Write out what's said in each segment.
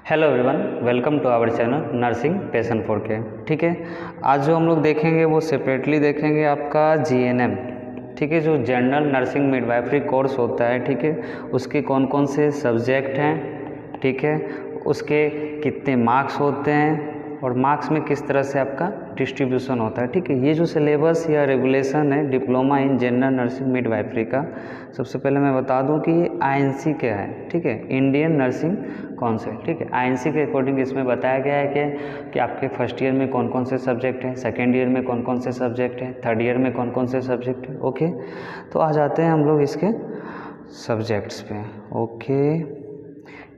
Hello everyone, welcome to our channel nursing passion for के। ठीक है, आज जो हम लोग देखेंगे वो सेपरेटली देखेंगे आपका जीएनएम। ठीक है, जो जनरल नर्सिंग मिडवाइफरी कोर्स होता है, ठीक है, उसके कौन कौन से सब्जेक्ट हैं, ठीक है, उसके कितने मार्क्स होते हैं और मार्क्स में किस तरह से आपका डिस्ट्रीब्यूशन होता है। ठीक है, ये जो सिलेबस या रेगुलेशन है diploma in general nursing midwifery का, सबसे पहले मैं बता दूं कि ये आईएनसी क्या है। ठीक है, इंडियन नर्सिंग काउंसिल। ठीक है, आईएनसी के अकॉर्डिंग इसमें बताया गया है कि आपके फर्स्ट ईयर में कौन कौन से सब्जेक्ट हैं, सेकेंड ईयर में कौन कौन से सब्जेक्ट हैं, थर्ड ईयर में कौन कौन से सब्जेक्ट हैं। ओके, तो आ जाते हैं हम लोग इसके सब्जेक्ट्स पे। ओके,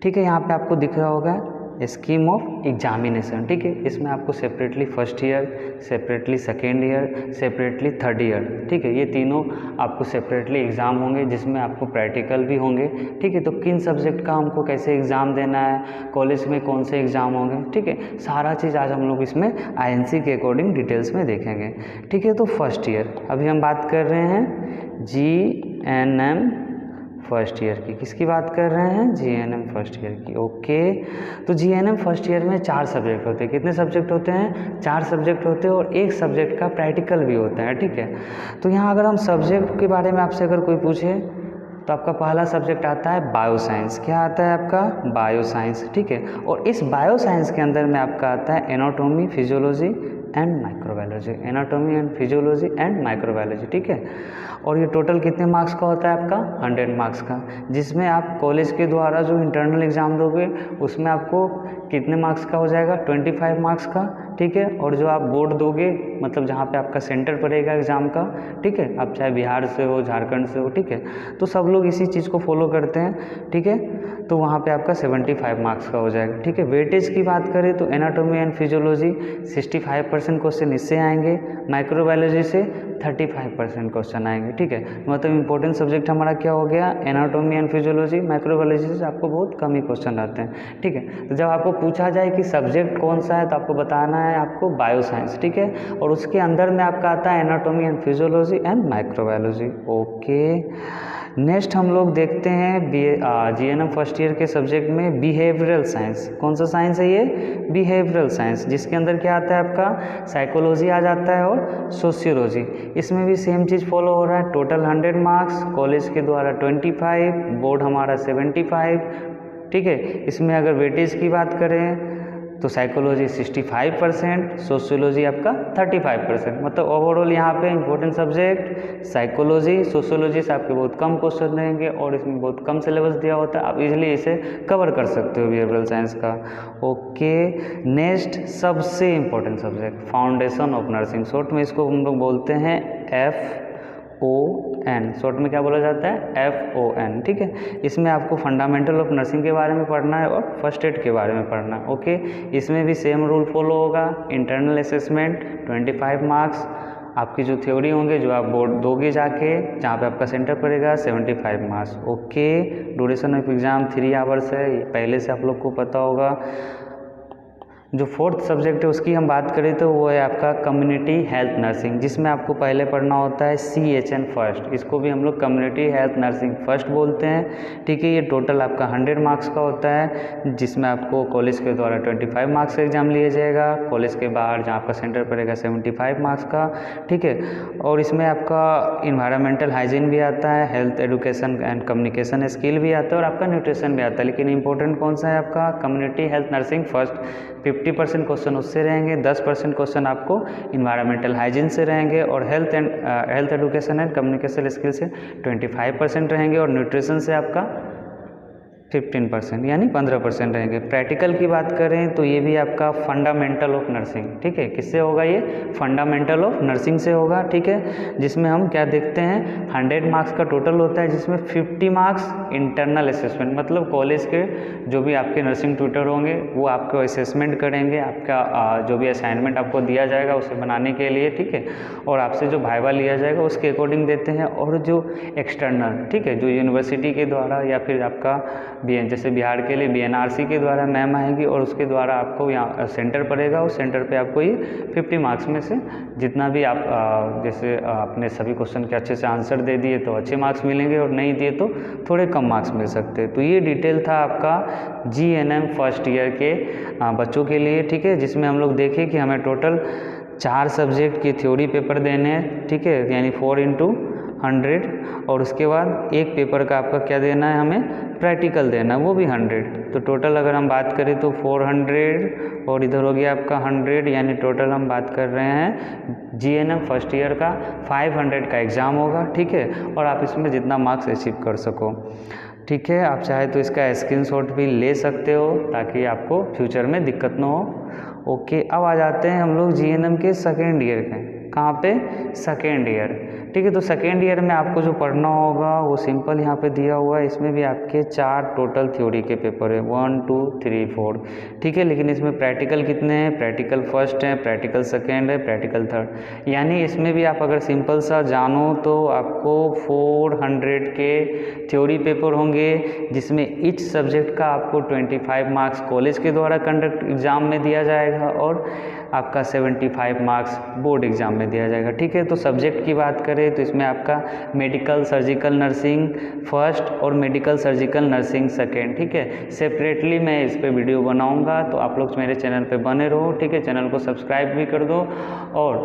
ठीक है, यहाँ पे आपको दिख रहा होगा स्कीम ऑफ एग्जामिनेशन। ठीक है, इसमें आपको separately first year, separately second year, separately third year, ठीक है, ये तीनों आपको सेपरेटली एग्ज़ाम होंगे, जिसमें आपको प्रैक्टिकल भी होंगे। ठीक है, तो किन सब्जेक्ट का हमको कैसे एग्ज़ाम देना है, कॉलेज में कौन से एग्ज़ाम होंगे, ठीक है, सारा चीज़ आज हम लोग इसमें आईएनसी के अकॉर्डिंग डिटेल्स में देखेंगे। ठीक है, तो फर्स्ट ईयर अभी हम बात कर रहे हैं जीएनएम फर्स्ट ईयर की। किसकी बात कर रहे हैं? जीएनएम फर्स्ट ईयर की। ओके, तो जीएनएम फर्स्ट ईयर में 4 सब्जेक्ट होते हैं। कितने सब्जेक्ट होते हैं? 4 सब्जेक्ट होते हैं और एक सब्जेक्ट का प्रैक्टिकल भी होता है। ठीक है, तो यहाँ अगर हम सब्जेक्ट के बारे में आपसे अगर कोई पूछे तो आपका पहला सब्जेक्ट आता है बायोसाइंस। क्या आता है आपका? बायोसाइंस। ठीक है, और इस बायोसाइंस के अंदर में आपका आता है anatomy, physiology and microbiology. Anatomy and physiology and microbiology. ठीक है, और ये टोटल कितने मार्क्स का होता है आपका? 100 मार्क्स का, जिसमें आप कॉलेज के द्वारा जो इंटरनल एग्ज़ाम दोगे उसमें आपको कितने मार्क्स का हो जाएगा? 25 मार्क्स का। ठीक है, और जो आप बोर्ड दोगे, मतलब जहाँ पे आपका सेंटर पड़ेगा एग्ज़ाम का, ठीक है, आप चाहे बिहार से हो, झारखंड से हो, ठीक है, तो सब लोग इसी चीज़ को फॉलो करते हैं। ठीक है, तो वहाँ पे आपका 75 मार्क्स का हो जाएगा। ठीक है, वेटेज की बात करें तो एनाटॉमी एंड फिजियोलॉजी 65% क्वेश्चन इससे आएंगे, माइक्रोबायोलॉजी से 35% क्वेश्चन आएंगे। ठीक है, मतलब इंपॉर्टेंट सब्जेक्ट हमारा क्या हो गया? Anatomy and physiology. माइक्रोबायोलॉजी से आपको बहुत कम ही क्वेश्चन आते हैं। ठीक है, तो जब आपको पूछा जाए कि सब्जेक्ट कौन सा है तो आपको बताना है आपको बायोसाइंस। ठीक है, और उसके अंदर में आपका आता है anatomy and physiology and microbiology. Okay, next हम लोग देखते हैं जीएनएम फर्स्ट ईयर के सब्जेक्ट में बिहेवियरल साइंस। कौन सा साइंस है ये? बिहेवियरल साइंस, जिसके अंदर क्या आता है आपका? साइकोलॉजी आ जाता है और सोशियोलॉजी। इसमें भी सेम चीज़ फॉलो हो रहा है। टोटल 100 मार्क्स, कॉलेज के द्वारा 25, बोर्ड हमारा 75। ठीक है, इसमें अगर वेटेज की बात करें तो साइकोलॉजी 65%, सोशियोलॉजी आपका 35%। मतलब ओवरऑल यहाँ पे इंपॉर्टेंट सब्जेक्ट साइकोलॉजी, सोशियोलॉजी से आपके बहुत कम क्वेश्चन रहेंगे और इसमें बहुत कम सिलेबस दिया होता है, आप इजीली इसे कवर कर सकते हो बिहेवियरल साइंस का। ओके, नेक्स्ट सबसे important subject foundation of nursing, short में इसको हम लोग बोलते हैं FON। शॉर्ट में क्या बोला जाता है? FON। ठीक है, इसमें आपको फंडामेंटल ऑफ नर्सिंग के बारे में पढ़ना है और फर्स्ट एड के बारे में पढ़ना है। ओके, इसमें भी सेम रूल फॉलो होगा। इंटरनल असेसमेंट 25 मार्क्स, आपकी जो थ्योरी होंगे जो आप बोर्ड दोगे जाके जहाँ पे आपका सेंटर पड़ेगा 75 marks. Okay, duration of exam 3 hours है, ये पहले से आप लोग को पता होगा। जो फोर्थ सब्जेक्ट है उसकी हम बात करें तो वो है आपका कम्युनिटी हेल्थ नर्सिंग, जिसमें आपको पहले पढ़ना होता है CHN फर्स्ट। इसको भी हम लोग कम्युनिटी हेल्थ नर्सिंग फर्स्ट बोलते हैं। ठीक है, ये टोटल आपका 100 मार्क्स का होता है, जिसमें आपको कॉलेज के द्वारा 25 मार्क्स का एग्जाम लिया जाएगा, कॉलेज के बाहर जहाँ आपका सेंटर पड़ेगा 75 मार्क्स का। ठीक है, और इसमें आपका इन्वायरमेंटल हाइजीन भी आता है, health education and communication skill भी आता है और आपका न्यूट्रिशन भी आता है। लेकिन इंपॉर्टेंट कौन सा है आपका? Community health nursing first. 50% question उससे रहेंगे, 10% क्वेश्चन आपको इन्वायरमेंटल हाइजीन से रहेंगे और health education and communication skill से 25% रहेंगे और न्यूट्रिशन से आपका 15% यानी 15% रहेंगे। प्रैक्टिकल की बात करें तो ये भी आपका फंडामेंटल ऑफ नर्सिंग। ठीक है, किससे होगा ये? फंडामेंटल ऑफ नर्सिंग से होगा। ठीक है, जिसमें हम क्या देखते हैं 100 मार्क्स का टोटल होता है, जिसमें 50 मार्क्स इंटरनल असेसमेंट, मतलब कॉलेज के जो भी आपके नर्सिंग ट्यूटर होंगे वो आपको असेसमेंट करेंगे, आपका जो भी असाइनमेंट आपको दिया जाएगा उसे बनाने के लिए। ठीक है, और आपसे जो वाइवा लिया जाएगा उसके अकॉर्डिंग देते हैं। और जो एक्सटर्नल, ठीक है, जो यूनिवर्सिटी के द्वारा या फिर आपका जैसे बिहार के लिए BNRC के द्वारा मैम आएगी और उसके द्वारा आपको यहाँ सेंटर पड़ेगा, उस सेंटर पे आपको ये 50 मार्क्स में से जितना भी आप जैसे आपने सभी क्वेश्चन के अच्छे से आंसर दे दिए तो अच्छे मार्क्स मिलेंगे और नहीं दिए तो थोड़े कम मार्क्स मिल सकते हैं। तो ये डिटेल था आपका GNM फर्स्ट ईयर के बच्चों के लिए, ठीक है, जिसमें हम लोग देखें कि हमें टोटल 4 सब्जेक्ट की थ्योरी पेपर देने हैं, ठीक है, यानी 4×100 और उसके बाद एक पेपर का आपका क्या देना है, हमें प्रैक्टिकल देना है, वो भी 100। तो टोटल अगर हम बात करें तो 400 और इधर हो गया आपका 100, यानी टोटल हम बात कर रहे हैं GNM फर्स्ट ईयर का 500 का एग्ज़ाम होगा, ठीक है, और आप इसमें जितना मार्क्स अचीव कर सको, ठीक है। आप चाहे तो इसका स्क्रीनशॉट भी ले सकते हो ताकि आपको फ्यूचर में दिक्कत ना हो। ओके, अब आ जाते हैं हम लोग GNM के सेकेंड ईयर के। कहाँ पे? सेकेंड ईयर, ठीक है। तो सेकेंड ईयर में आपको जो पढ़ना होगा वो सिंपल यहाँ पे दिया हुआ है। इसमें भी आपके 4 टोटल थ्योरी के पेपर है, 1 2 3 4, ठीक है। लेकिन इसमें प्रैक्टिकल कितने हैं? प्रैक्टिकल फर्स्ट है, प्रैक्टिकल सेकेंड है, प्रैक्टिकल थर्ड, यानी इसमें भी आप अगर सिंपल सा जानो तो आपको 400 के थ्योरी पेपर होंगे, जिसमें ईच सब्जेक्ट का आपको 25 मार्क्स कॉलेज के द्वारा कंडक्ट एग्ज़ाम में दिया जाएगा और आपका 75 मार्क्स बोर्ड एग्ज़ाम में दिया जाएगा, ठीक है। तो सब्जेक्ट की बात करें तो इसमें आपका मेडिकल सर्जिकल नर्सिंग फर्स्ट और मेडिकल सर्जिकल नर्सिंग सेकेंड, ठीक है। सेपरेटली मैं इस पे वीडियो बनाऊंगा, तो आप लोग मेरे चैनल पे बने रहो, ठीक है। चैनल को सब्सक्राइब भी कर दो और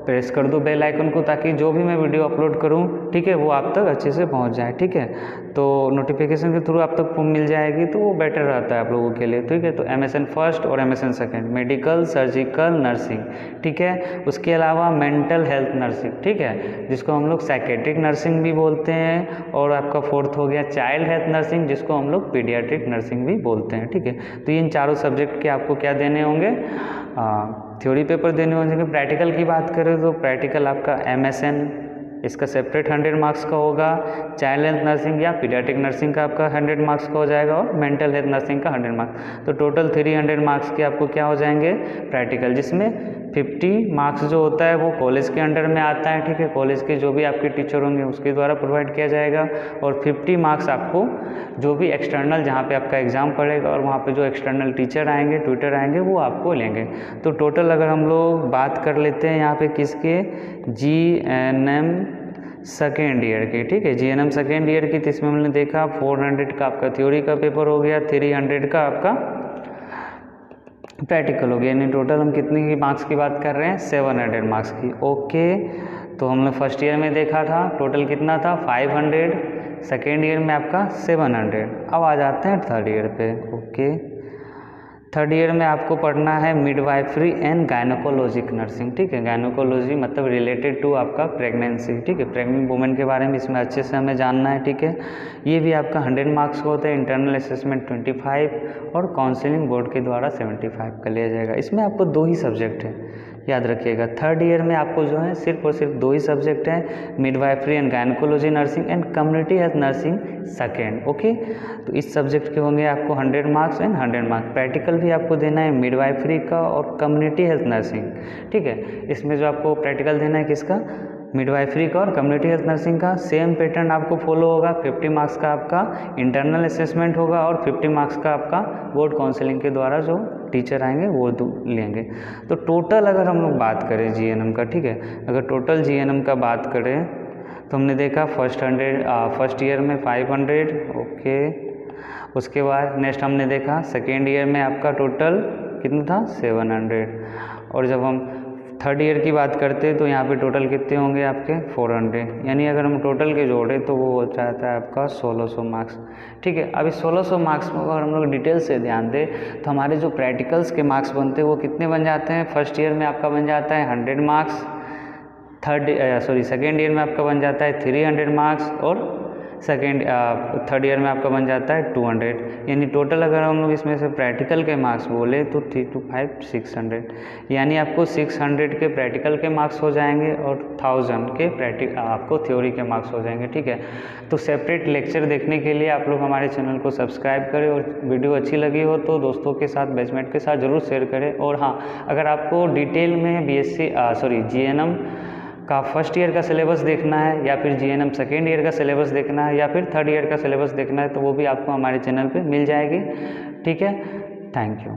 प्रेस कर दो बेल आइकन को, ताकि जो भी मैं वीडियो अपलोड करूं, ठीक है, वो आप तक अच्छे से पहुंच जाए, ठीक है। तो नोटिफिकेशन के थ्रू आप तक मिल जाएगी तो वो बेटर रहता है आप लोगों के लिए, ठीक है। तो MSN फर्स्ट और MSN second, medical surgical nursing, ठीक है। उसके अलावा मेंटल हेल्थ नर्सिंग, ठीक है, जिसको हम लोग साइकेट्रिक नर्सिंग भी बोलते हैं, और आपका फोर्थ हो गया चाइल्ड हेल्थ नर्सिंग, जिसको हम लोग पीडियाट्रिक नर्सिंग भी बोलते हैं, ठीक है। तो इन चारों सब्जेक्ट के आपको क्या देने होंगे? थ्योरी पेपर देने होंगे। प्रैक्टिकल की बात करें तो प्रैक्टिकल आपका MSN, इसका सेपरेट 100 मार्क्स का होगा, चाइल्ड हेल्थ नर्सिंग या पीडियाट्रिक नर्सिंग का आपका 100 मार्क्स का हो जाएगा, और मेंटल हेल्थ नर्सिंग का 100 मार्क्स। तो टोटल 300 मार्क्स के आपको क्या हो जाएंगे? प्रैक्टिकल, जिसमें 50 मार्क्स जो होता है वो कॉलेज के अंडर में आता है, ठीक है। कॉलेज के जो भी आपके टीचर होंगे उसके द्वारा प्रोवाइड किया जाएगा, और 50 मार्क्स आपको जो भी एक्सटर्नल जहाँ पे आपका एग्ज़ाम पड़ेगा और वहाँ पे जो एक्सटर्नल टीचर आएंगे, ट्यूटर आएंगे, वो आपको लेंगे। तो टोटल अगर हम लोग बात कर लेते हैं यहाँ पे किसके? GNM सेकेंड ईयर की, ठीक है। GNM सेकेंड ईयर की, तो इसमें हमने देखा 400 का आपका थ्योरी का पेपर हो गया, 300 का आपका प्रैक्टिकल हो गया, यानी टोटल हम कितने की मार्क्स की बात कर रहे हैं? 700 मार्क्स की। ओके, तो हमने फर्स्ट ईयर में देखा था टोटल कितना था? 500, सेकेंड ईयर में आपका 700। अब आ जाते हैं थर्ड ईयर पे। ओके, थर्ड ईयर में आपको पढ़ना है मिडवाइफरी एंड गायनोकोलॉजिक नर्सिंग, ठीक है। गायनोकोलॉजी मतलब रिलेटेड टू आपका प्रेगनेंसी, ठीक है। प्रेग्नेंट वुमेन के बारे में इसमें अच्छे से हमें जानना है, ठीक है। ये भी आपका 100 मार्क्स का होता है, इंटरनल असेसमेंट 25 और काउंसलिंग बोर्ड के द्वारा 75 का लिया जाएगा। इसमें आपको 2 ही सब्जेक्ट है, याद रखिएगा। थर्ड ईयर में आपको जो है सिर्फ और सिर्फ 2 ही सब्जेक्ट हैं, midwifery and gynaecology nursing and community health nursing second. Okay, तो इस सब्जेक्ट के होंगे आपको 100 मार्क्स एंड 100 मार्क्स। प्रैक्टिकल भी आपको देना है मिडवाइफरी का और कम्युनिटी हेल्थ नर्सिंग, ठीक है। इसमें जो आपको प्रैक्टिकल देना है किसका? मिडवाइफरी का और कम्युनिटी हेल्थ नर्सिंग का। सेम पैटर्न आपको फॉलो होगा, 50 मार्क्स का आपका इंटरनल असेसमेंट होगा और 50 मार्क्स का आपका बोर्ड काउंसलिंग के द्वारा जो टीचर आएंगे वो लेंगे। तो टोटल अगर हम लोग बात करें GNM का, ठीक है, अगर टोटल GNM का बात करें तो हमने देखा फर्स्ट ईयर में 500, ओके। उसके बाद नेक्स्ट हमने देखा सेकेंड ईयर में आपका टोटल कितना था? 700। और जब हम थर्ड ईयर की बात करते हैं तो यहाँ पे टोटल कितने होंगे आपके? 400, यानी अगर हम टोटल के जोड़े तो वो हो जाता है आपका 1600 मार्क्स, ठीक है। अब इस 1600 मार्क्स में अगर हम लोग डिटेल से ध्यान दें तो हमारे जो प्रैक्टिकल्स के मार्क्स बनते हैं वो कितने बन जाते हैं? फर्स्ट ईयर में आपका बन जाता है 100 मार्क्स, सेकेंड ईयर में आपका बन जाता है 300 मार्क्स, और थर्ड ईयर में आपका बन जाता है 200, यानी टोटल अगर हम लोग इसमें से प्रैक्टिकल के मार्क्स बोले तो 3 to 5 600, यानी आपको 600 के प्रैक्टिकल के मार्क्स हो जाएंगे और 1000 के आपको थ्योरी के मार्क्स हो जाएंगे, ठीक है। तो सेपरेट लेक्चर देखने के लिए आप लोग हमारे चैनल को सब्सक्राइब करें, और वीडियो अच्छी लगी हो तो दोस्तों के साथ, बैचमेट के साथ ज़रूर शेयर करें। और हाँ, अगर आपको डिटेल में GNM का फर्स्ट ईयर का सिलेबस देखना है या फिर जीएनएम सेकेंड ईयर का सिलेबस देखना है या फिर थर्ड ईयर का सिलेबस देखना है तो वो भी आपको हमारे चैनल पे मिल जाएगी। ठीक है, थैंक यू।